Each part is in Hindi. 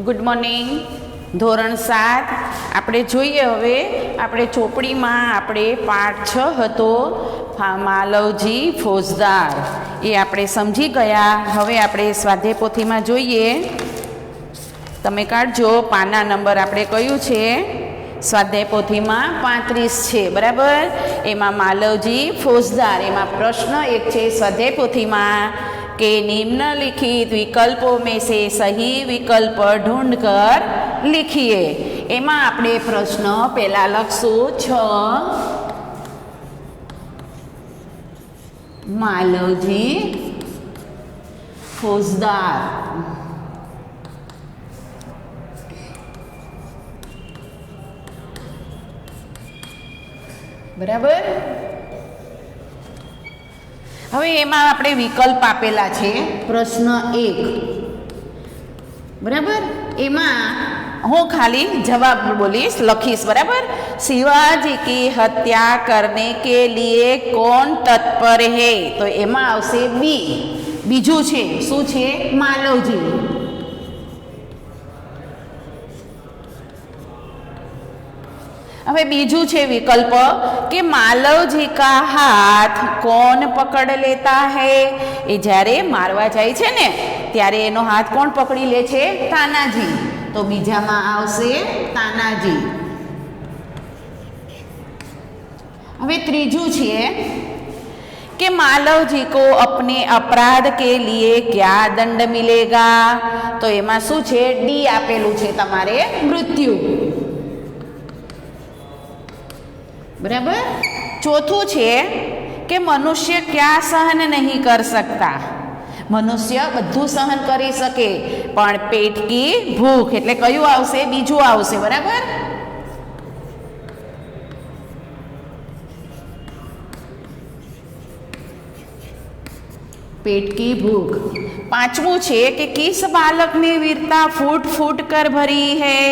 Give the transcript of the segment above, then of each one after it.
Good morning. ધોરણ 7 આપણે જોઈએ. હવે આપણે ચોપડીમાં આપણે પાઠ 6 હતો માલવજી ફોજદાર, એ આપણે સમજી ગયા. હવે આપણે સ્વાધ્યાય પોથીમાં જોઈએ. તમે કાઢજો. પાના નંબર આપણે કયું છે? સ્વાધ્યાય પોથીમાં 35 છે, બરાબર. એમાં માલવજી ફોજદાર, એમાં પ્રશ્ન એક છે સ્વાધ્યાય પોથીમાં કે निम्नलिखित विकल्पों में से सही विकल्प ढूंढ कर लिखिए. એમાં આપણે પ્રશ્ન પહેલા લખશું 6 માલવજી ફોજદાર. બરાબર. હવે એમાં આપણે વિકલ્પ આપેલા છે. પ્રશ્ન 1, બરાબર. એમાં હું ખાલી જવાબ બોલીશ, લખીશ, બરાબર. शिवाजी की हत्या करने के लिए कौन तत्पर है? તો એમાં આવશે બી. બીજું છે શું છે? માલવજી. હવે બીજું છે વિકલ્પ કે માલવજી કા હાથ કોણ પકડ લેતા હૈ? એ જ્યારે મારવા જાય છે ને ત્યારે એનો હાથ કોણ પકડી લે છે? તાનાજી. તો બીજામાં આવશે તાનાજી. હવે ત્રીજું છે कि मालवजी को अपने अपराध के लिए क्या दंड मिलेगा? तो एमा शू छे? डी आपेलू छे तमारे मृत्यु, बराबर. चौथुं छे कि मनुष्य क्या सहन नहीं कर सकता? मनुष्य बधुं सहन करी सके पण पेट की भूख, एटले कयुं आवशे? बीजुं आवशे, बराबर. पेट की भूख. पांचवुं छे कि किस बालक ने वीरता फूट फूट कर भरी है?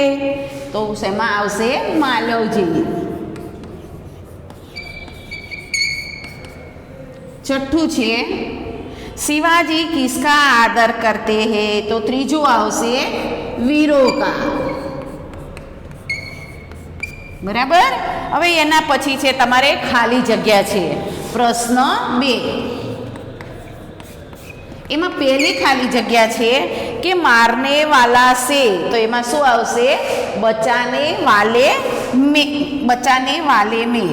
तो सेमा आवशे? मालवजी. छठ्ठुं छे शिवाजी किसका आदर करते हैं? तो त्रीजुं आवशे वीरों का, बराबर. हवे एना पछी छे तमारे खाली जग्या छे. प्रश्न 2 एमा पहली खाली जग्या छे कि मारने वाला से, तो एमा शुं आवशे? बचाने वाले में. बचाने वाले में.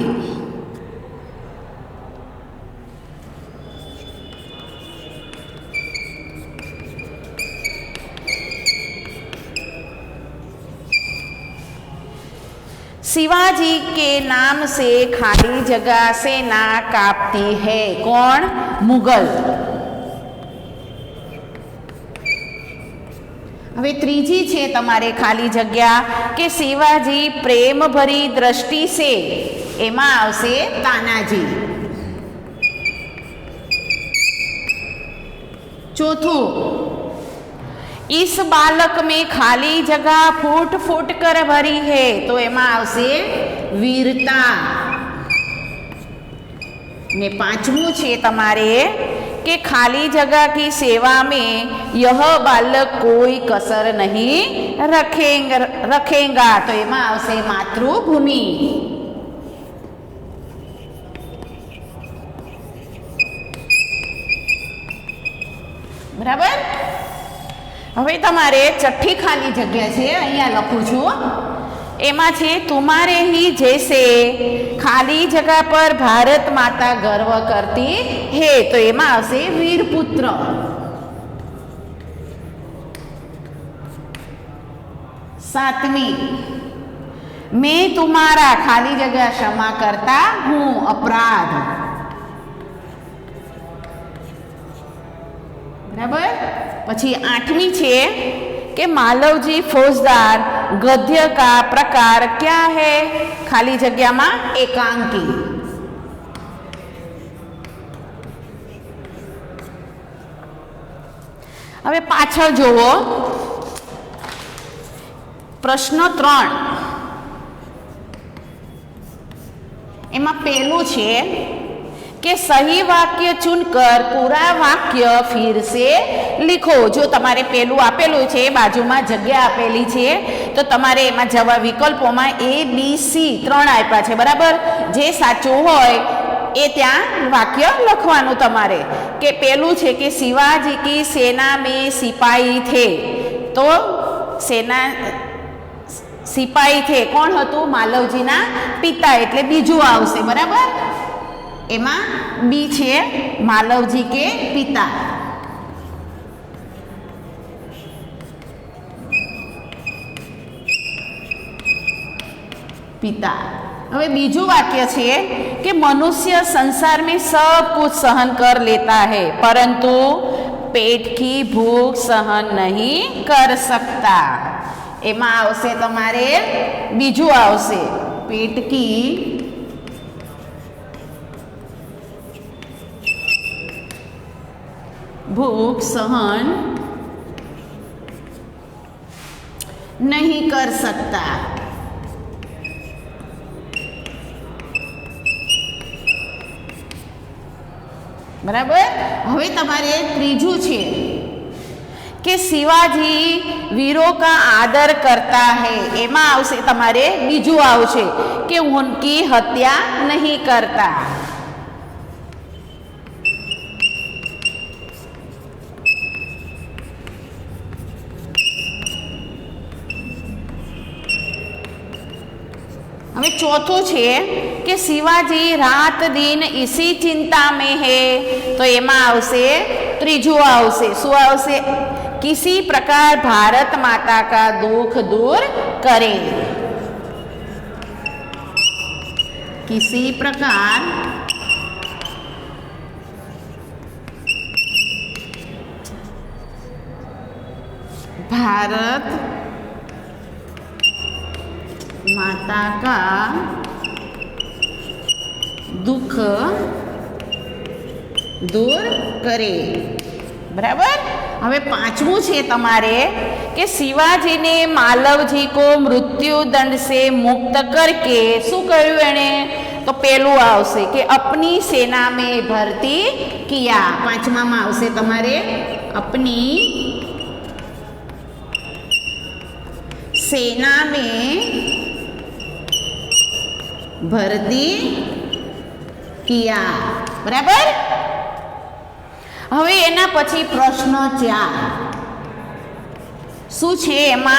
शिवाजी के नाम से खाली जगह सेना कापती है. कौन? मुगल. હવે ત્રીજી છે તમારે ખાલી જગ્યા કે શિવાજી પ્રેમ ભરી દ્રષ્ટિ સે, એમાં આવશે તાનાજી. ચોથું, इस बालक में खाली जगह फूट फूट कर भरी है, तो एमा आवशे वीरता. ने पांचवुं छे तमारे कि खाली जगह की सेवा में यह बालक कोई कसर नहीं रखेगा, तो एमा आवशे मातृभूमि. बराबर. હવે તમારે છઠ્ઠી ખાલી જગ્યા છે, અહીંયા લખું છું. એમાં છે तुम्हारे ही जैसे खाली जगह पर भारत माता गर्व करती है, तो एમાં આવશે વીરપુત્ર. सातवीं, मैं तुम्हारा खाली जगह क्षमा करता हूँ अपराध, बराबर. પછી 8મી છે कि मालवजी फौजदार गद्य का प्रकार क्या है? खाली जगह में एकांकी. હવે પાછળ જોવો. પ્રશ્ન 3 એમાં પહેલું છે कि सही वाक्य चुनकर पूरा वाक्य फिर से लिखो। जो तमारे पेलू आपेलू छे बाजुमां जग्या आपेली छे तो तमारे एमां जवाब विकल्पोमां ABC 3 आप्या छे बराबर। जे साचुं होय ए त्यां वाक्य लखवानुं तमारे के पेलू छे कि शिवाजी की सेना में सिपाही थे तो सेना सिपाही थे कोण हतुं मालवजीना पिता एटले बीजुं आवशे बराबर। एमां बी छे मालवजी के पिता। पिता। हवे बीजू वाक्य छे कि मनुष्य संसार में सब कुछ सहन कर लेता है परंतु पेट की भूख सहन नहीं कर सकता। एमां आवशे तमारे बीजू आवशे पेट की भूख सहन नहीं कर सकता। बराबर। हवे तमारे त्रीजू छे कि शिवाजी वीरों का आदर करता है। एमां आवशे तमारे बीजू आवशे कि उनकी हत्या नहीं करता। हमें चौथो छे कि शिवाजी रात दिन इसी चिंता में है तो एमां आवशे त्रीजू आवशे शुं आवशे किसी प्रकार भारत माता का दुख दूर करे। किसी प्रकार भारत माता का दुख दूर करे। बराबर। हवे पांचमू छे तमारे कि शिवाजी ने मालवजी को मृत्यु दंड से मुक्त करके शू कर्यु एणे तो पेलू आवशे कि अपनी सेना में भर्ती किया। पांचमा में आवशे तमारे अपनी सेना में भर्ती किया। बराबर। हवे एना पछी प्रश्न 4 શું છે એમાં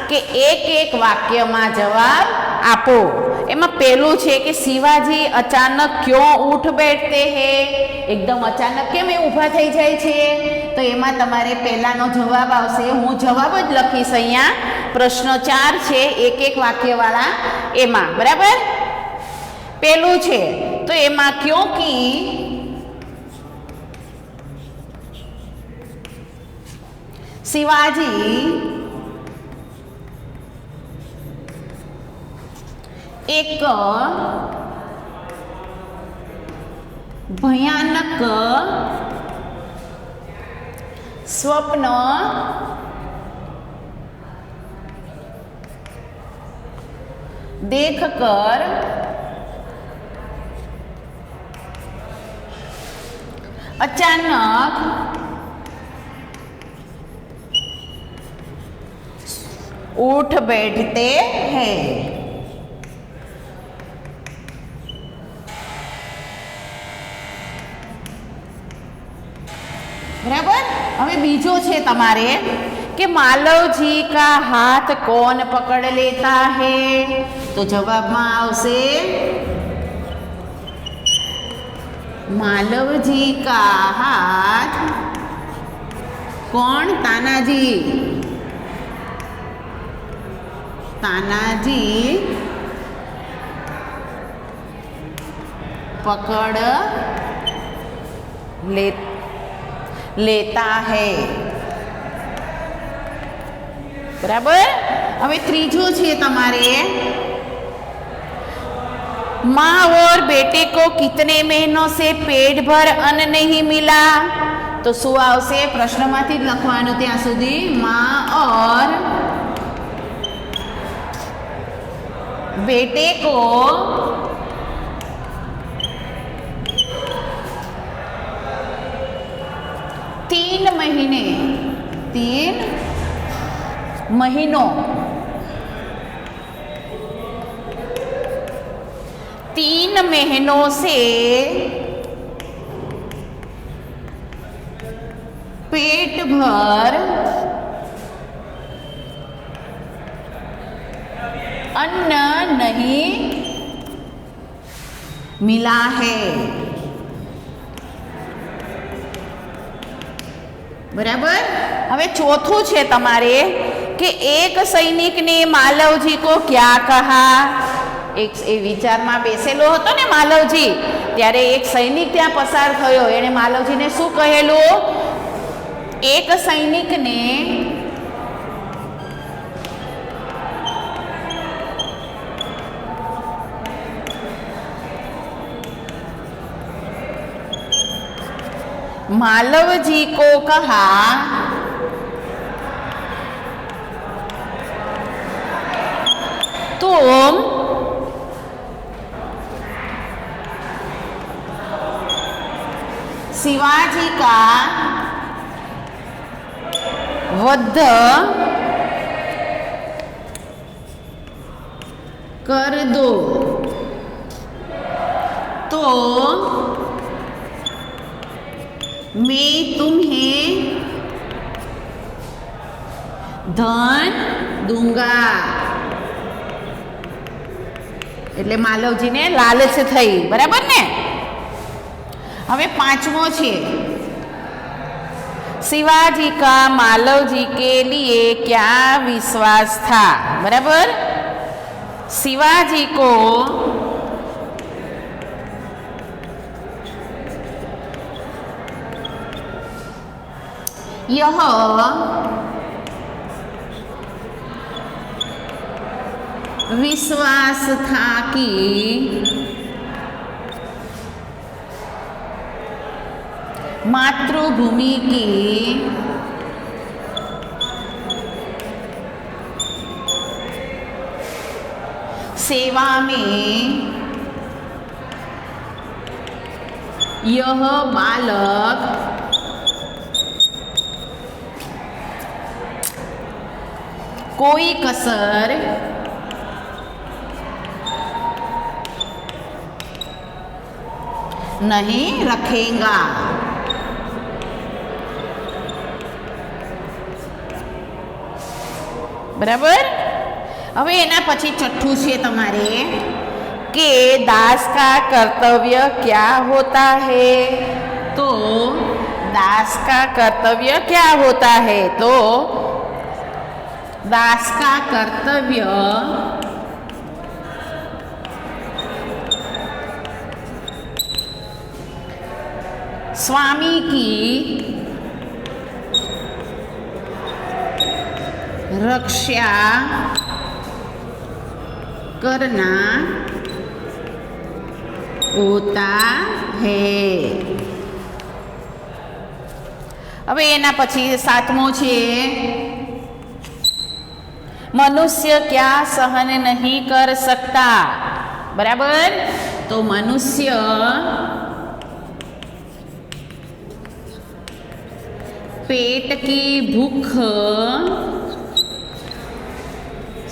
કે એક એક વાક્યમાં જવાબ આપો। એમાં પહેલું છે કે શિવાજી અચાનક ક્यों ઉઠ बैठते हैं एकदम अचानक કેમ એ ઊભા થઈ જાય છે તો એમાં તમારે પહેલાનો જવાબ આવશે। હું જવાબ જ લખીશ અહીંયા। પ્રશ્ન 4 છે એક એક વાક્યવાળા એમાં બરાબર। પહેલું છે તો એમાં क्योंकि शिवाजी एक भयानक स्वप्न देखकर अचानक उठ बैठते हैं। बराबर। हवे बीजो छे तमारे कि मालव जी का हाथ कौन पकड़ लेता है तो जवाब में आवशे मालव जी का हाथ कौन तानाजी तानाजी पकड़ लेता है। बराबर। हवे त्रीजो छे तमारे माँ और बेटे को कितने महीनों से पेट भर अन्न नहीं मिला तो शू आवशे प्रश्न मांथी लखवानुं त्यां सुधी माँ और बेटे को महीनों, 3 महीनों से पेट भर अन्न नहीं मिला है। बराबर। હવે ચોથું છે તમારે કે એક સૈનિકને માલવજી को क्या कहा। એક એ વિચારમાં બેસેલો હતો ને માલવજી, ત્યારે એક સૈનિક ત્યાં પસાર થયો, એણે માલવજીને શું કહેલું? એક સૈનિકને मालव जी को कहा तुम शिवाजी का वध कर दो तो मैं तुम्हें धन दूंगा। એટલે માલવજીને લાલચ થઈ, બરાબર ને। હવે પાંચમો છે, शिवाजी का मालव जी के लिए क्या विश्वास था। बराबर। शिवाजी को यह विश्वास था कि मातृभूमि की सेवा में यह बालक कोई कसर नहीं रखेगा। बराबर। હવે એના પછી છઠ્ઠું છે તમારે કે दास का कर्तव्य क्या होता है। तो दास का कर्तव्य क्या होता है? तो दास का कर्तव्य स्वामी की रक्षा करना होता है। હવે એના પછી સાતમો છે मनुष्य क्या सहन नहीं कर सकता। बराबर। तो मनुष्य पेट की भूख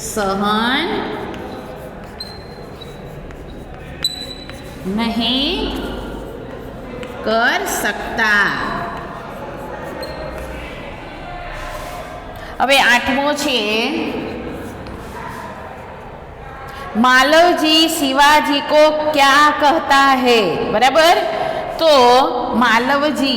सहन नहीं कर सकता। હવે આઠમો છે मालव जी शिवाजी को क्या कहता है। बराबर। तो मालव जी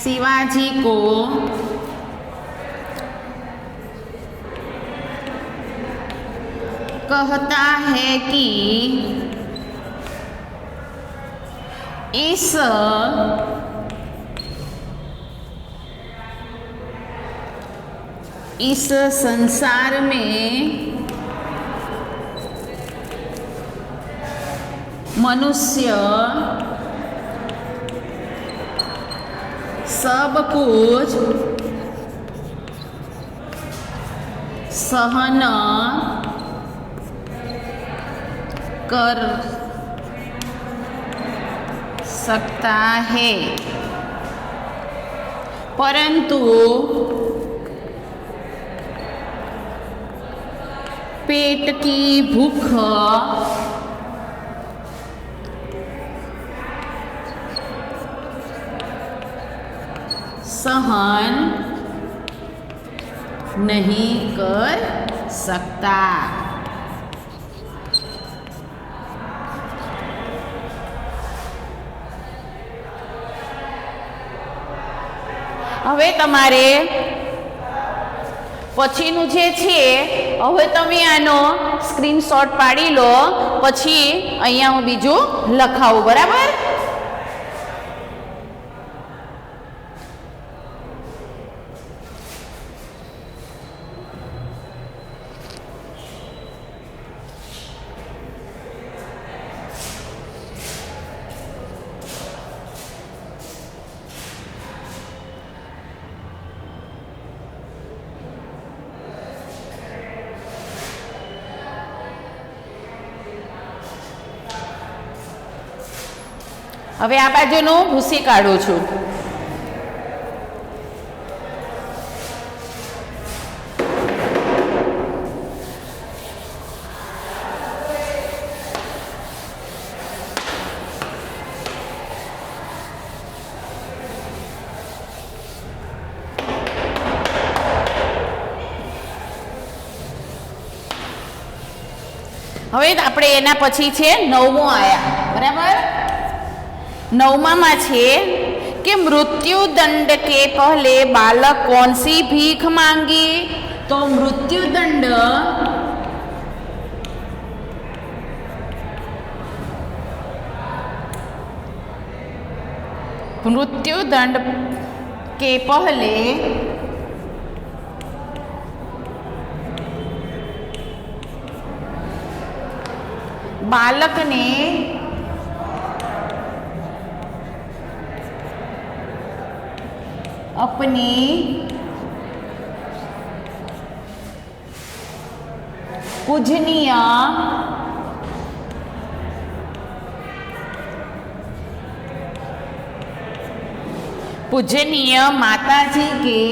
शिवाजी को कहता है कि इस संसार में मनुष्य सब कुछ सहन कर सकता है, परंतु पेट की भूख सहन नहीं कर सकता। હવે તમારે પછીનું જે છે, હવે તમે આનો સ્ક્રીનશોટ પાડી લો, પછી અહીંયા હું બીજું લખાવું, બરાબર? હવે આ બાજુનું ભૂસી કાઢું છું. હવે આપણે એના પછી છે 9મો આયા, બરાબર? 9માં છે कि मृत्यु दंड के पहले बालक कौन सी भीख मांगी? तो मृत्यु दंड के पहले बालक ने अपनी पूजनीय माताजी के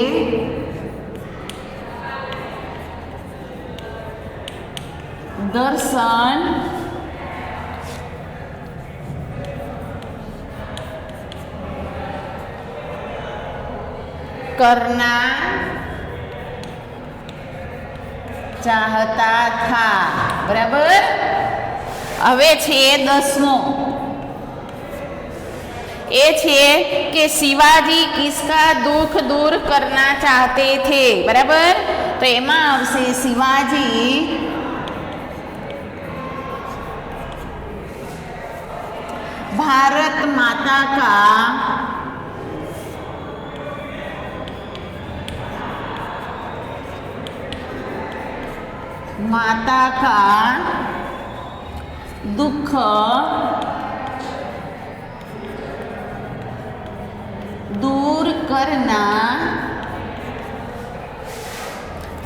दर्शन करना चाहता था, बराबर? હવે છે 10મો, એ છે કે शिवाजी किसका दुख दूर करना चाहते थे, बराबर? तो એમાં આવશે शिवाजी भारत माता का दुख दूर करना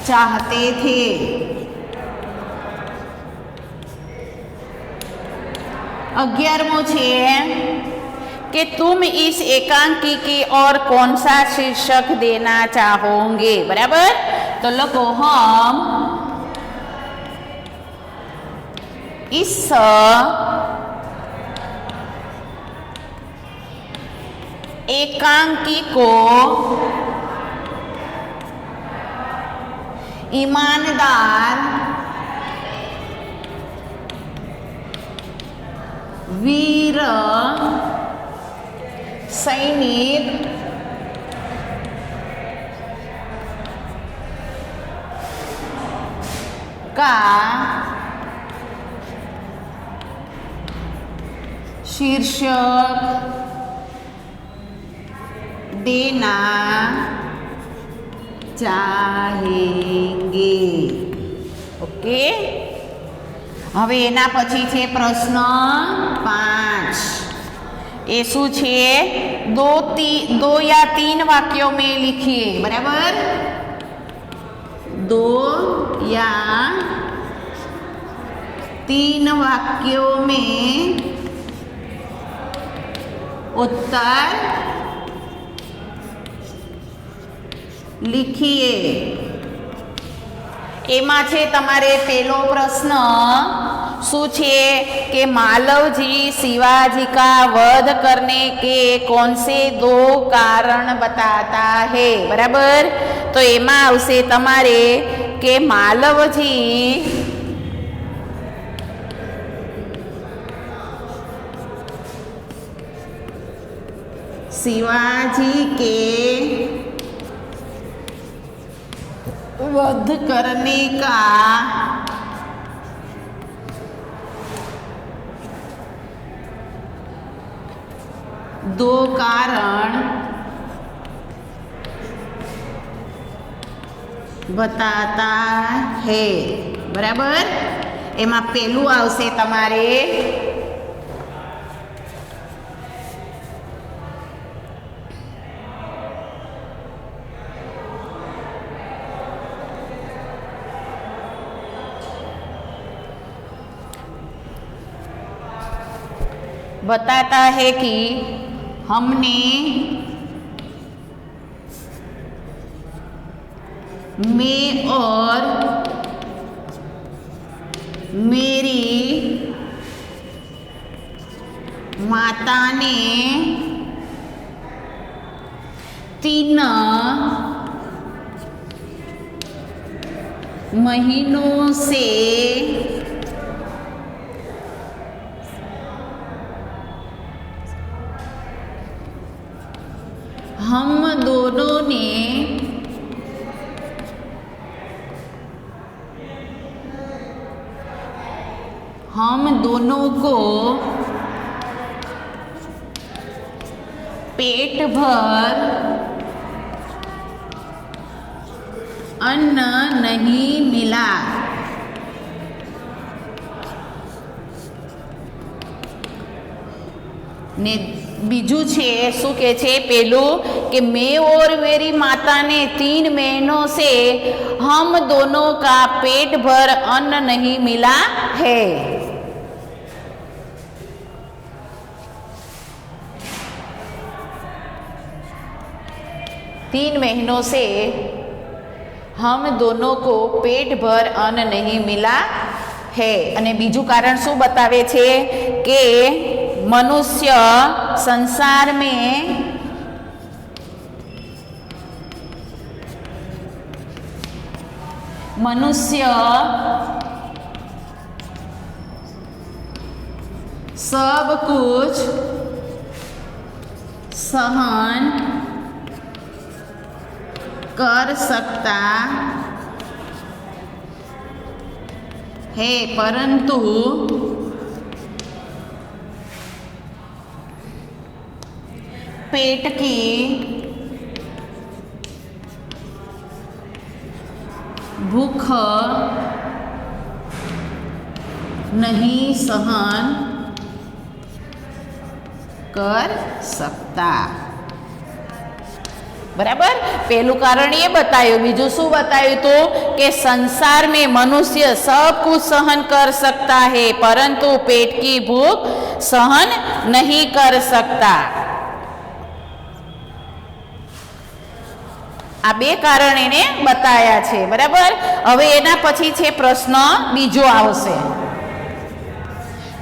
चाहते थे। 11मो છે कि तुम इस एकांकी की और कौन सा शीर्षक देना चाहोगे, बराबर? तो लखो हम इस एकांकी को ईमानदार, वीर सैनिक का शीर्षक देना चाहेंगे। ओके, હવે એના પછી છે પ્રશ્ન 5। એ શું છે? 2 या 3 वाक्यों में लिखिए, बराबर? 2 या 3 वाक्यों में उत्तर लिखिए। एमा छे तमारे पहलो प्रश्न शू छे कि मालव जी शिवाजी का वध करने के कौन से 2 कारण बताता है। बराबर, तो एमा आवशे तमारे के मालव जी शिवाजी के वध करने का दो कारण बताता है। बराबर, एमा पहलू आवशे तमारे बताता है कि हमने मैं और मेरी माता ने 3 महीनों से हम दोनों को पेट भर अन्न नहीं मिला। ने बीजू छे शू के छे पेलू कि मैं और मेरी माता ने 3 महीनों से हम दोनों का पेट भर अन्न नहीं मिला है। 3 महीनों से हम दोनों को पेट भर अन्न नहीं मिला है। अने बीजू कारण शू बतावे छे के मनुष्य संसार में सब कुछ सहन कर सकता है, परंतु पेट की भूख नहीं सहन कर सकता। बराबर, पहलू कारण ये बतायो। बीजू शू बतायो तो कि संसार में मनुष्य सब कुछ सहन कर सकता है, परंतु पेट की भूख सहन नहीं कर सकता। आ 2 कारण एने बताया छे। बराबर, हवे एना पछी छे प्रश्न बीजो आवशे।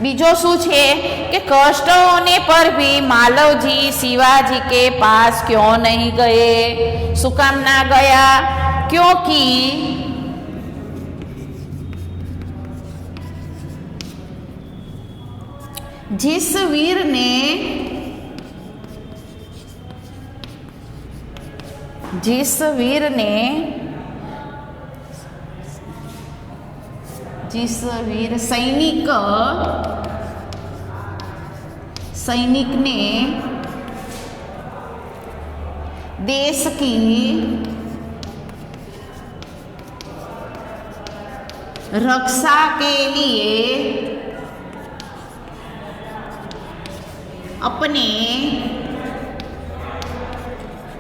बीजो शू छे कि कष्ट होने पर भी मालव जी शिवाजी के पास क्यों नहीं गए। शू काम ना गया? क्योंकि जिस वीर सैनिक ने देश की रक्षा के लिए अपने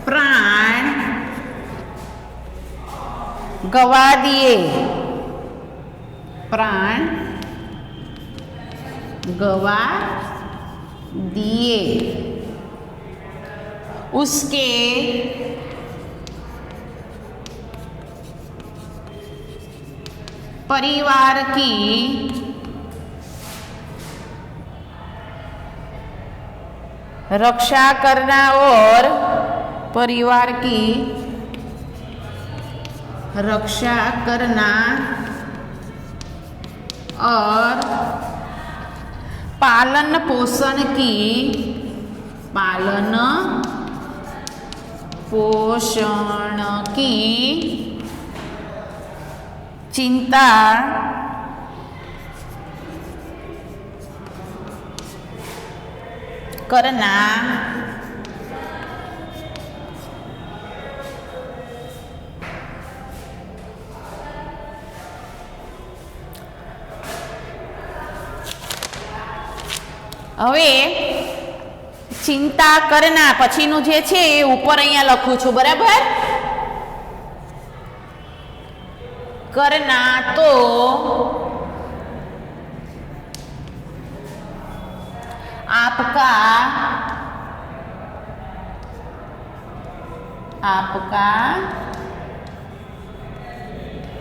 प्राण गवा दिए। गवा दिए, उसके परिवार की रक्षा करना और परिवार की रक्षा करना और पालन पोषण की चिंता करना હવે ચિંતા કરના પછીનું જે છે એ ઉપર અહીંયા લખું છું, બરાબર. કરના તો आपका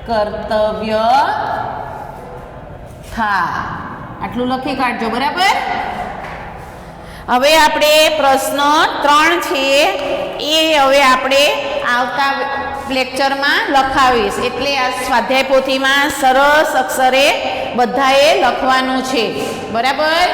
કર્તવ્ય था. આટલું લખી કાઢજો, બરાબર. હવે આપણે પ્રશ્ન 3 છે એ હવે આપણે આવતા લેક્ચરમાં લખાવીશ. એટલે આ સ્વાધ્યાય પોથીમાં સરસ અક્ષરે બધાએ લખવાનું છે, બરાબર.